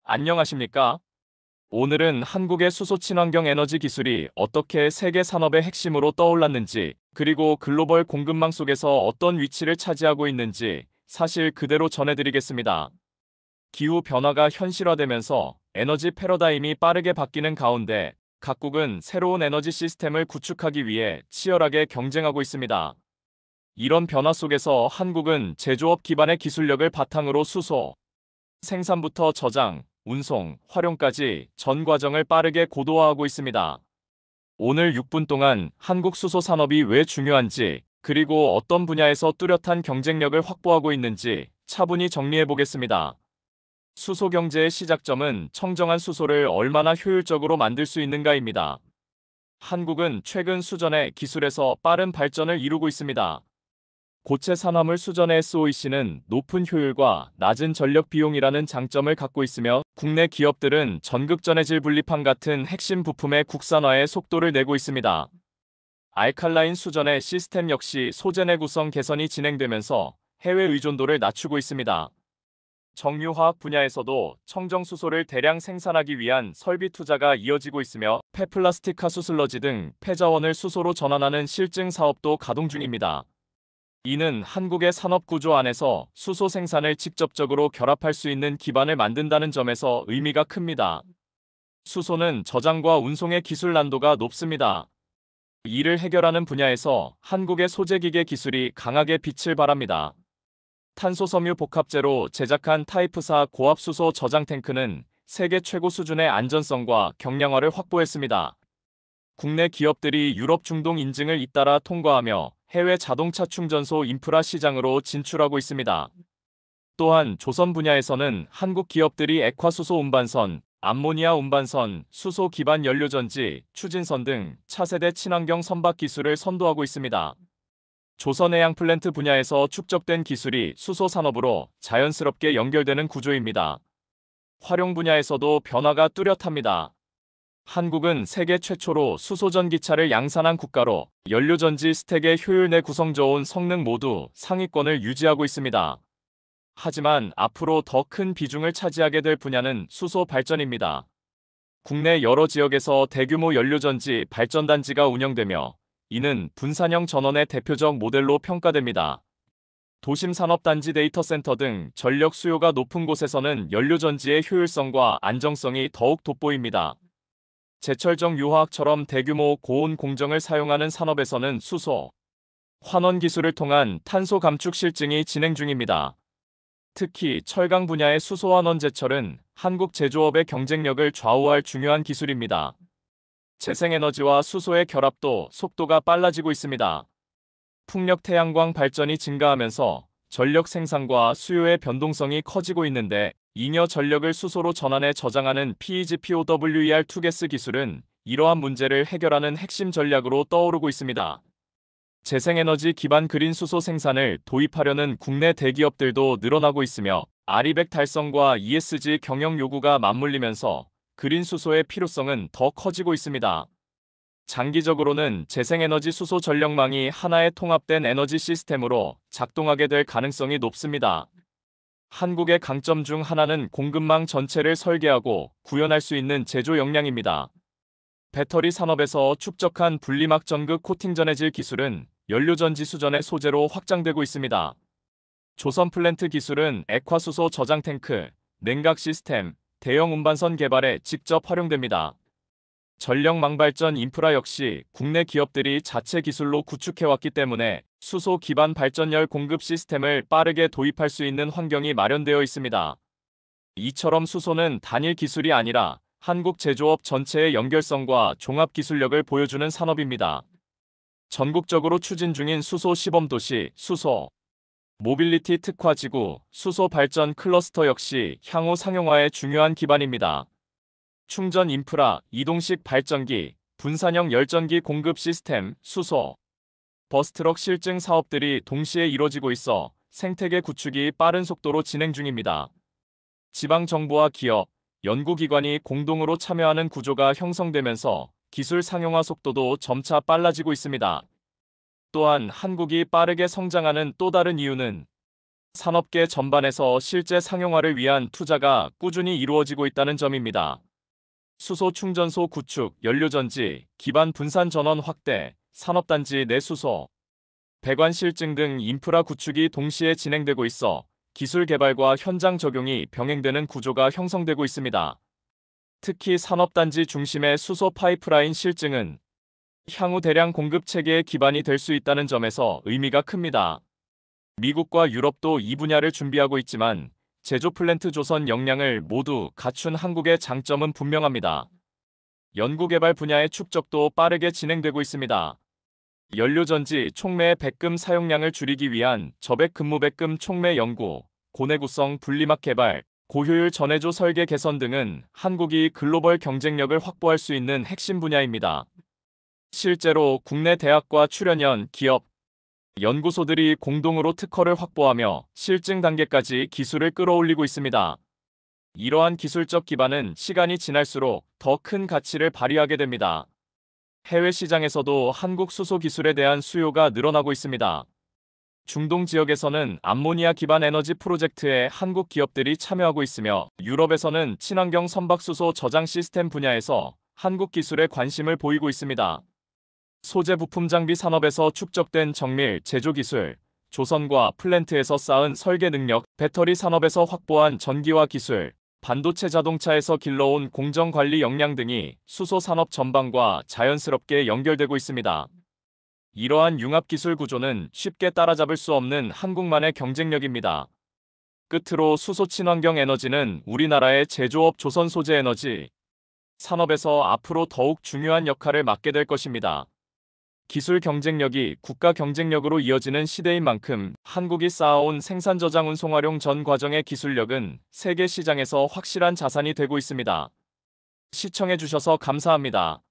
안녕하십니까? 오늘은 한국의 수소 친환경 에너지 기술이 어떻게 세계 산업의 핵심으로 떠올랐는지, 그리고 글로벌 공급망 속에서 어떤 위치를 차지하고 있는지 사실 그대로 전해드리겠습니다. 기후 변화가 현실화되면서 에너지 패러다임이 빠르게 바뀌는 가운데 각국은 새로운 에너지 시스템을 구축하기 위해 치열하게 경쟁하고 있습니다. 이런 변화 속에서 한국은 제조업 기반의 기술력을 바탕으로 수소, 생산부터 저장, 운송, 활용까지 전 과정을 빠르게 고도화하고 있습니다. 오늘 6분 동안 한국 수소 산업이 왜 중요한지, 그리고 어떤 분야에서 뚜렷한 경쟁력을 확보하고 있는지 차분히 정리해 보겠습니다. 수소 경제의 시작점은 청정한 수소를 얼마나 효율적으로 만들 수 있는가입니다. 한국은 최근 수전의 기술에서 빠른 발전을 이루고 있습니다. 고체 산화물 수전의 SOEC는 높은 효율과 낮은 전력 비용이라는 장점을 갖고 있으며, 국내 기업들은 전극전해질 분리판 같은 핵심 부품의 국산화에 속도를 내고 있습니다. 알칼라인 수전의 시스템 역시 소재내 구성 개선이 진행되면서 해외 의존도를 낮추고 있습니다. 정유화학 분야에서도 청정수소를 대량 생산하기 위한 설비 투자가 이어지고 있으며, 폐플라스틱 하수슬러지 등 폐자원을 수소로 전환하는 실증 사업도 가동 중입니다. 이는 한국의 산업 구조 안에서 수소 생산을 직접적으로 결합할 수 있는 기반을 만든다는 점에서 의미가 큽니다. 수소는 저장과 운송의 기술 난도가 높습니다. 이를 해결하는 분야에서 한국의 소재기계 기술이 강하게 빛을 발합니다. 탄소섬유 복합재로 제작한 타이프4 고압수소 저장 탱크는 세계 최고 수준의 안전성과 경량화를 확보했습니다. 국내 기업들이 유럽 중동 인증을 잇따라 통과하며 해외 자동차 충전소 인프라 시장으로 진출하고 있습니다. 또한 조선 분야에서는 한국 기업들이 액화수소 운반선, 암모니아 운반선, 수소 기반 연료전지, 추진선 등 차세대 친환경 선박 기술을 선도하고 있습니다. 조선해양 플랜트 분야에서 축적된 기술이 수소 산업으로 자연스럽게 연결되는 구조입니다. 활용 분야에서도 변화가 뚜렷합니다. 한국은 세계 최초로 수소전기차를 양산한 국가로 연료전지 스택의 효율 내 구성 저온 성능 모두 상위권을 유지하고 있습니다. 하지만 앞으로 더 큰 비중을 차지하게 될 분야는 수소 발전입니다. 국내 여러 지역에서 대규모 연료전지 발전단지가 운영되며, 이는 분산형 전원의 대표적 모델로 평가됩니다. 도심 산업단지 데이터센터 등 전력 수요가 높은 곳에서는 연료전지의 효율성과 안정성이 더욱 돋보입니다. 제철정 유화학처럼 대규모 고온 공정을 사용하는 산업에서는 수소, 환원 기술을 통한 탄소 감축 실증이 진행 중입니다. 특히 철강 분야의 수소 환원 제철은 한국 제조업의 경쟁력을 좌우할 중요한 기술입니다. 재생에너지와 수소의 결합도 속도가 빨라지고 있습니다. 풍력 태양광 발전이 증가하면서 전력 생산과 수요의 변동성이 커지고 있는데, 잉여 전력을 수소로 전환해 저장하는 PEG-POWER 투게스 기술은 이러한 문제를 해결하는 핵심 전략으로 떠오르고 있습니다. 재생에너지 기반 그린 수소 생산을 도입하려는 국내 대기업들도 늘어나고 있으며, 아리백 달성과 ESG 경영 요구가 맞물리면서 그린 수소의 필요성은 더 커지고 있습니다. 장기적으로는 재생에너지 수소 전력망이 하나의 통합된 에너지 시스템으로 작동하게 될 가능성이 높습니다. 한국의 강점 중 하나는 공급망 전체를 설계하고 구현할 수 있는 제조 역량입니다. 배터리 산업에서 축적한 분리막 전극 코팅 전해질 기술은 연료전지 수전의 소재로 확장되고 있습니다. 조선 플랜트 기술은 액화수소 저장 탱크, 냉각 시스템, 대형 운반선 개발에 직접 활용됩니다. 전력망 발전 인프라 역시 국내 기업들이 자체 기술로 구축해왔기 때문에 수소 기반 발전열 공급 시스템을 빠르게 도입할 수 있는 환경이 마련되어 있습니다. 이처럼 수소는 단일 기술이 아니라 한국 제조업 전체의 연결성과 종합 기술력을 보여주는 산업입니다. 전국적으로 추진 중인 수소 시범도시, 수소 모빌리티 특화지구, 수소 발전 클러스터 역시 향후 상용화의 중요한 기반입니다. 충전 인프라, 이동식 발전기, 분산형 열전기 공급 시스템, 수소, 버스트럭 실증 사업들이 동시에 이뤄지고 있어 생태계 구축이 빠른 속도로 진행 중입니다. 지방정부와 기업, 연구기관이 공동으로 참여하는 구조가 형성되면서 기술 상용화 속도도 점차 빨라지고 있습니다. 또한 한국이 빠르게 성장하는 또 다른 이유는 산업계 전반에서 실제 상용화를 위한 투자가 꾸준히 이루어지고 있다는 점입니다. 수소 충전소 구축, 연료전지, 기반 분산 전원 확대, 산업단지 내 수소, 배관 실증 등 인프라 구축이 동시에 진행되고 있어 기술 개발과 현장 적용이 병행되는 구조가 형성되고 있습니다. 특히 산업단지 중심의 수소 파이프라인 실증은 향후 대량 공급 체계의 기반이 될 수 있다는 점에서 의미가 큽니다. 미국과 유럽도 이 분야를 준비하고 있지만 제조 플랜트 조선 역량을 모두 갖춘 한국의 장점은 분명합니다. 연구개발 분야의 축적도 빠르게 진행되고 있습니다. 연료전지 촉매의 백금 사용량을 줄이기 위한 저백 근무백금 촉매 연구, 고내구성 분리막 개발, 고효율 전해조 설계 개선 등은 한국이 글로벌 경쟁력을 확보할 수 있는 핵심 분야입니다. 실제로 국내 대학과 출연연, 기업, 연구소들이 공동으로 특허를 확보하며 실증 단계까지 기술을 끌어올리고 있습니다. 이러한 기술적 기반은 시간이 지날수록 더 큰 가치를 발휘하게 됩니다. 해외 시장에서도 한국 수소 기술에 대한 수요가 늘어나고 있습니다. 중동 지역에서는 암모니아 기반 에너지 프로젝트에 한국 기업들이 참여하고 있으며 유럽에서는 친환경 선박수소 저장 시스템 분야에서 한국 기술에 관심을 보이고 있습니다. 소재 부품 장비 산업에서 축적된 정밀 제조 기술, 조선과 플랜트에서 쌓은 설계 능력, 배터리 산업에서 확보한 전기화 기술, 반도체 자동차에서 길러온 공정 관리 역량 등이 수소 산업 전반과 자연스럽게 연결되고 있습니다. 이러한 융합 기술 구조는 쉽게 따라잡을 수 없는 한국만의 경쟁력입니다. 끝으로 수소 친환경 에너지는 우리나라의 제조업 조선 소재 에너지 산업에서 앞으로 더욱 중요한 역할을 맡게 될 것입니다. 기술 경쟁력이 국가 경쟁력으로 이어지는 시대인 만큼 한국이 쌓아온 생산 저장 운송 활용 전 과정의 기술력은 세계 시장에서 확실한 자산이 되고 있습니다. 시청해주셔서 감사합니다.